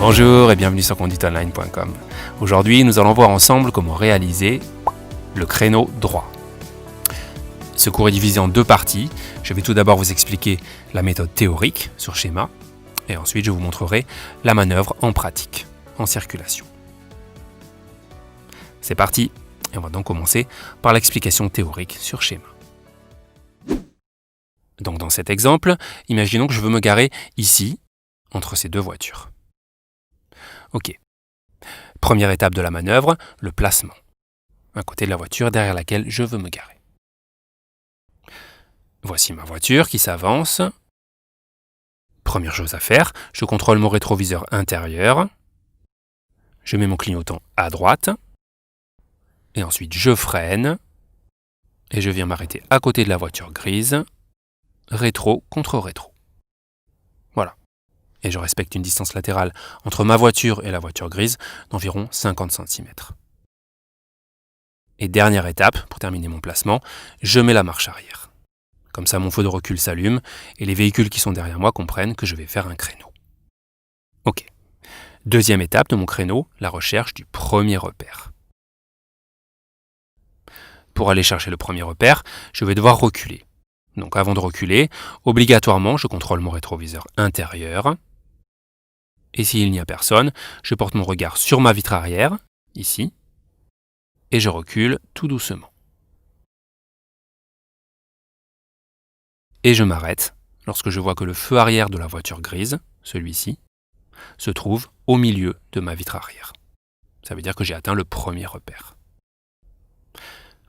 Bonjour et bienvenue sur conduiteonline.com. Aujourd'hui, nous allons voir ensemble comment réaliser le créneau droit. Ce cours est divisé en deux parties. Je vais tout d'abord vous expliquer la méthode théorique sur schéma et ensuite je vous montrerai la manœuvre en pratique, en circulation. C'est parti et on va donc commencer par l'explication théorique sur schéma. Donc dans cet exemple, imaginons que je veux me garer ici, entre ces deux voitures. Ok. Première étape de la manœuvre, le placement. À côté de la voiture derrière laquelle je veux me garer. Voici ma voiture qui s'avance. Première chose à faire, je contrôle mon rétroviseur intérieur. Je mets mon clignotant à droite. Et ensuite je freine. Et je viens m'arrêter à côté de la voiture grise. Rétro contre rétro. Voilà. Et je respecte une distance latérale entre ma voiture et la voiture grise d'environ 50 cm. Et dernière étape, pour terminer mon placement, je mets la marche arrière. Comme ça, mon feu de recul s'allume et les véhicules qui sont derrière moi comprennent que je vais faire un créneau. Ok. Deuxième étape de mon créneau, la recherche du premier repère. Pour aller chercher le premier repère, je vais devoir reculer. Donc avant de reculer, obligatoirement, je contrôle mon rétroviseur intérieur. Et s'il n'y a personne, je porte mon regard sur ma vitre arrière, ici, et je recule tout doucement. Et je m'arrête lorsque je vois que le feu arrière de la voiture grise, celui-ci, se trouve au milieu de ma vitre arrière. Ça veut dire que j'ai atteint le premier repère.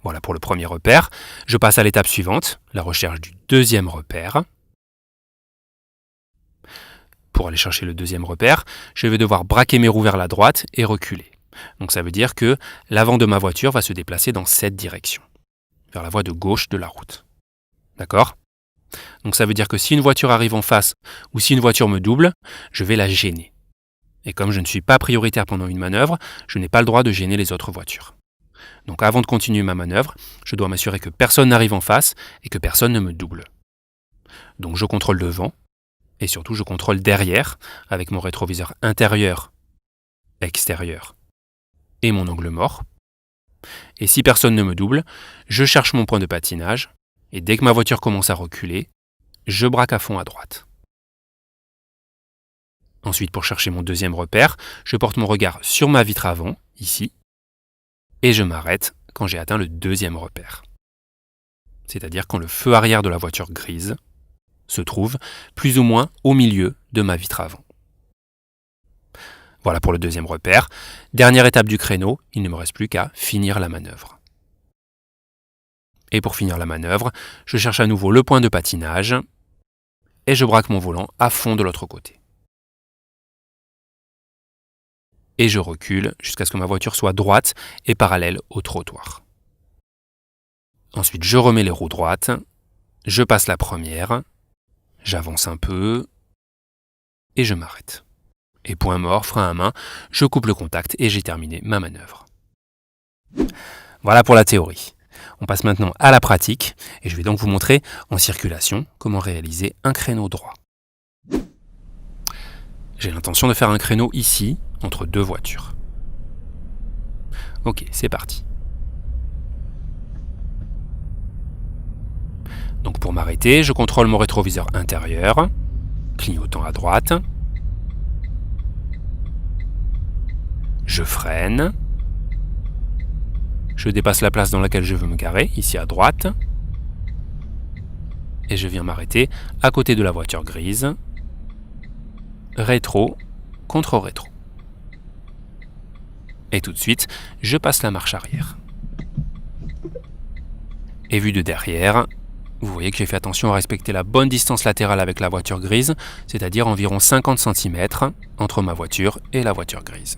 Voilà pour le premier repère. Je passe à l'étape suivante, la recherche du deuxième repère. Pour aller chercher le deuxième repère, je vais devoir braquer mes roues vers la droite et reculer. Donc ça veut dire que l'avant de ma voiture va se déplacer dans cette direction, vers la voie de gauche de la route. D'accord ? Donc ça veut dire que si une voiture arrive en face ou si une voiture me double, je vais la gêner. Et comme je ne suis pas prioritaire pendant une manœuvre, je n'ai pas le droit de gêner les autres voitures. Donc avant de continuer ma manœuvre, je dois m'assurer que personne n'arrive en face et que personne ne me double. Donc je contrôle devant et surtout je contrôle derrière avec mon rétroviseur intérieur, extérieur et mon angle mort. Et si personne ne me double, je cherche mon point de patinage et dès que ma voiture commence à reculer, je braque à fond à droite. Ensuite, pour chercher mon deuxième repère, je porte mon regard sur ma vitre avant, ici, et je m'arrête quand j'ai atteint le deuxième repère. C'est-à-dire quand le feu arrière de la voiture grise se trouve plus ou moins au milieu de ma vitre avant. Voilà pour le deuxième repère. Dernière étape du créneau, il ne me reste plus qu'à finir la manœuvre. Et pour finir la manœuvre, je cherche à nouveau le point de patinage et je braque mon volant à fond de l'autre côté. Et je recule jusqu'à ce que ma voiture soit droite et parallèle au trottoir. Ensuite, je remets les roues droites, je passe la première, j'avance un peu et je m'arrête. Et point mort, frein à main, je coupe le contact et j'ai terminé ma manœuvre. Voilà pour la théorie. On passe maintenant à la pratique et je vais donc vous montrer en circulation comment réaliser un créneau droit. J'ai l'intention de faire un créneau ici, entre deux voitures. Ok, c'est parti. Donc pour m'arrêter, je contrôle mon rétroviseur intérieur, clignotant à droite. Je freine. Je dépasse la place dans laquelle je veux me garer, ici à droite. Et je viens m'arrêter à côté de la voiture grise. Rétro contre rétro. Et tout de suite, je passe la marche arrière. Et vu de derrière, vous voyez que j'ai fait attention à respecter la bonne distance latérale avec la voiture grise, c'est-à-dire environ 50 cm entre ma voiture et la voiture grise.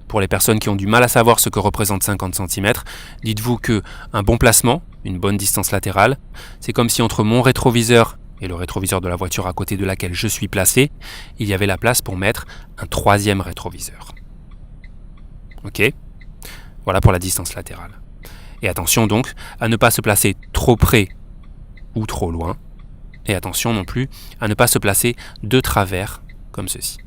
Pour les personnes qui ont du mal à savoir ce que représente 50 cm, dites-vous que un bon placement, une bonne distance latérale, c'est comme si entre mon rétroviseur et le rétroviseur de la voiture à côté de laquelle je suis placé, il y avait la place pour mettre un troisième rétroviseur. Ok ? Voilà pour la distance latérale. Et attention donc à ne pas se placer trop près ou trop loin. Et attention non plus à ne pas se placer de travers comme ceci.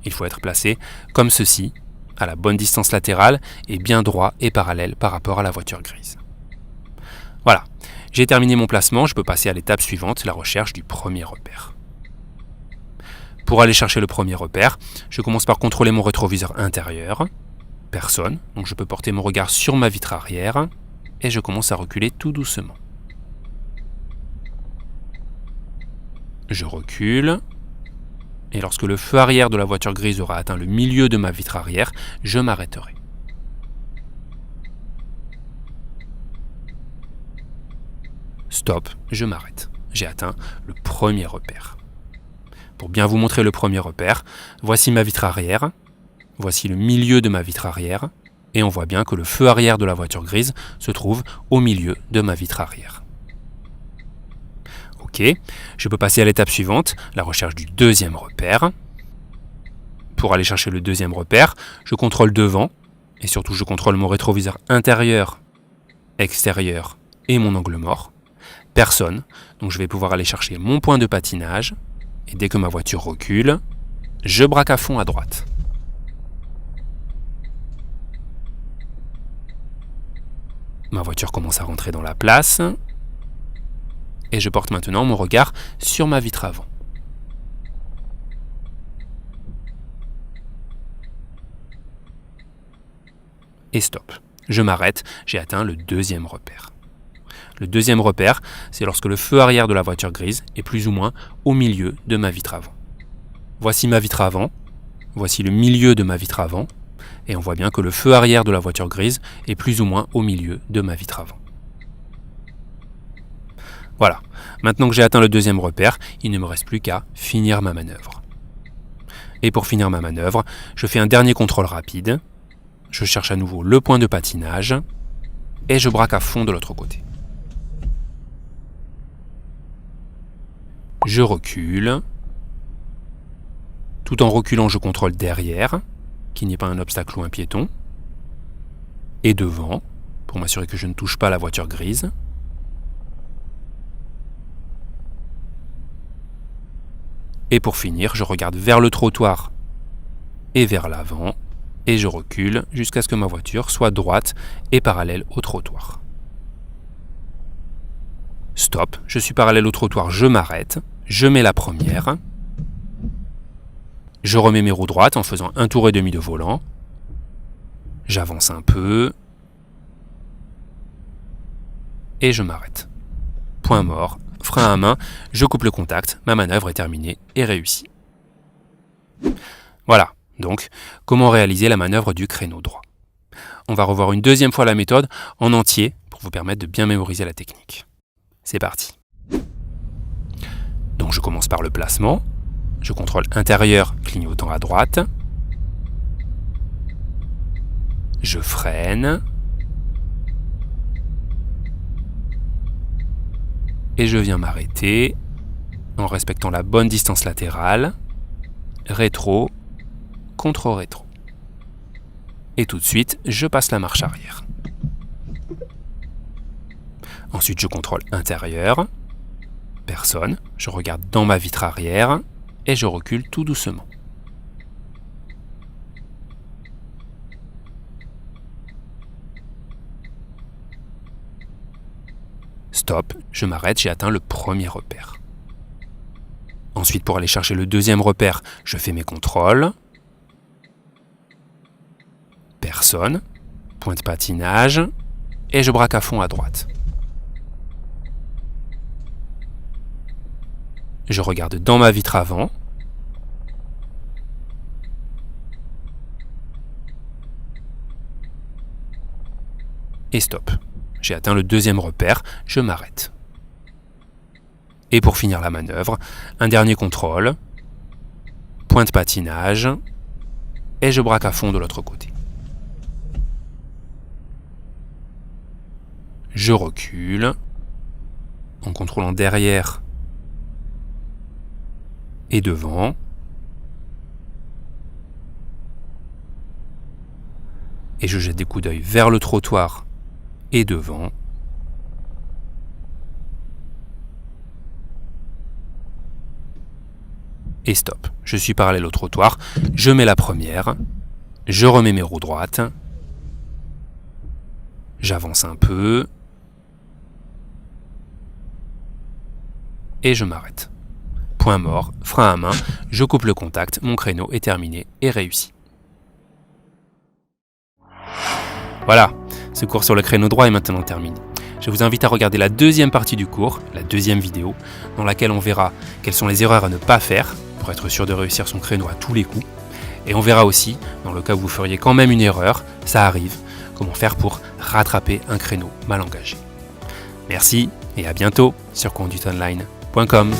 Il faut être placé comme ceci, à la bonne distance latérale et bien droit et parallèle par rapport à la voiture grise. Voilà, j'ai terminé mon placement, je peux passer à l'étape suivante, la recherche du premier repère. Pour aller chercher le premier repère, je commence par contrôler mon rétroviseur intérieur. Personne, donc je peux porter mon regard sur ma vitre arrière et je commence à reculer tout doucement. Je recule et lorsque le feu arrière de la voiture grise aura atteint le milieu de ma vitre arrière, je m'arrêterai. Stop, je m'arrête. J'ai atteint le premier repère. Pour bien vous montrer le premier repère, voici ma vitre arrière, voici le milieu de ma vitre arrière, et on voit bien que le feu arrière de la voiture grise se trouve au milieu de ma vitre arrière. Ok, je peux passer à l'étape suivante, la recherche du deuxième repère. Pour aller chercher le deuxième repère, je contrôle devant, et surtout je contrôle mon rétroviseur intérieur, extérieur et mon angle mort. Personne, donc je vais pouvoir aller chercher mon point de patinage, et dès que ma voiture recule, je braque à fond à droite. Ma voiture commence à rentrer dans la place, et je porte maintenant mon regard sur ma vitre avant. Et stop, je m'arrête, j'ai atteint le deuxième repère. Le deuxième repère, c'est lorsque le feu arrière de la voiture grise est plus ou moins au milieu de ma vitre avant. Voici ma vitre avant, voici le milieu de ma vitre avant, et on voit bien que le feu arrière de la voiture grise est plus ou moins au milieu de ma vitre avant. Voilà, maintenant que j'ai atteint le deuxième repère, il ne me reste plus qu'à finir ma manœuvre. Et pour finir ma manœuvre, je fais un dernier contrôle rapide, je cherche à nouveau le point de patinage, et je braque à fond de l'autre côté. Je recule. Tout en reculant, je contrôle derrière, qu'il n'y ait pas un obstacle ou un piéton. Et devant, pour m'assurer que je ne touche pas la voiture grise. Et pour finir, je regarde vers le trottoir et vers l'avant. Et je recule jusqu'à ce que ma voiture soit droite et parallèle au trottoir. Stop, je suis parallèle au trottoir, je m'arrête. Je mets la première, je remets mes roues droites en faisant un tour et demi de volant, j'avance un peu, et je m'arrête. Point mort, frein à main, je coupe le contact, ma manœuvre est terminée et réussie. Voilà, donc, comment réaliser la manœuvre du créneau droit. On va revoir une deuxième fois la méthode en entier pour vous permettre de bien mémoriser la technique. C'est parti. Donc je commence par le placement, je contrôle intérieur clignotant à droite, je freine, et je viens m'arrêter en respectant la bonne distance latérale, rétro, contre-rétro. Et tout de suite, je passe la marche arrière. Ensuite, je contrôle intérieur, personne, je regarde dans ma vitre arrière et je recule tout doucement. Stop, je m'arrête, j'ai atteint le premier repère. Ensuite, pour aller chercher le deuxième repère, je fais mes contrôles. Personne, point de patinage et je braque à fond à droite. Je regarde dans ma vitre avant. Et stop. J'ai atteint le deuxième repère, je m'arrête. Et pour finir la manœuvre, un dernier contrôle, point de patinage, et je braque à fond de l'autre côté. Je recule, en contrôlant derrière et devant. Et je jette des coups d'œil vers le trottoir et devant. et stop. Je suis parallèle au trottoir, je mets la première, je remets mes roues droites, j'avance un peu et je m'arrête. Point mort, frein à main, je coupe le contact, mon créneau est terminé et réussi. Voilà, ce cours sur le créneau droit est maintenant terminé. Je vous invite à regarder la deuxième partie du cours, la deuxième vidéo, dans laquelle on verra quelles sont les erreurs à ne pas faire pour être sûr de réussir son créneau à tous les coups. Et on verra aussi, dans le cas où vous feriez quand même une erreur, ça arrive, comment faire pour rattraper un créneau mal engagé. Merci et à bientôt sur conduiteonline.com.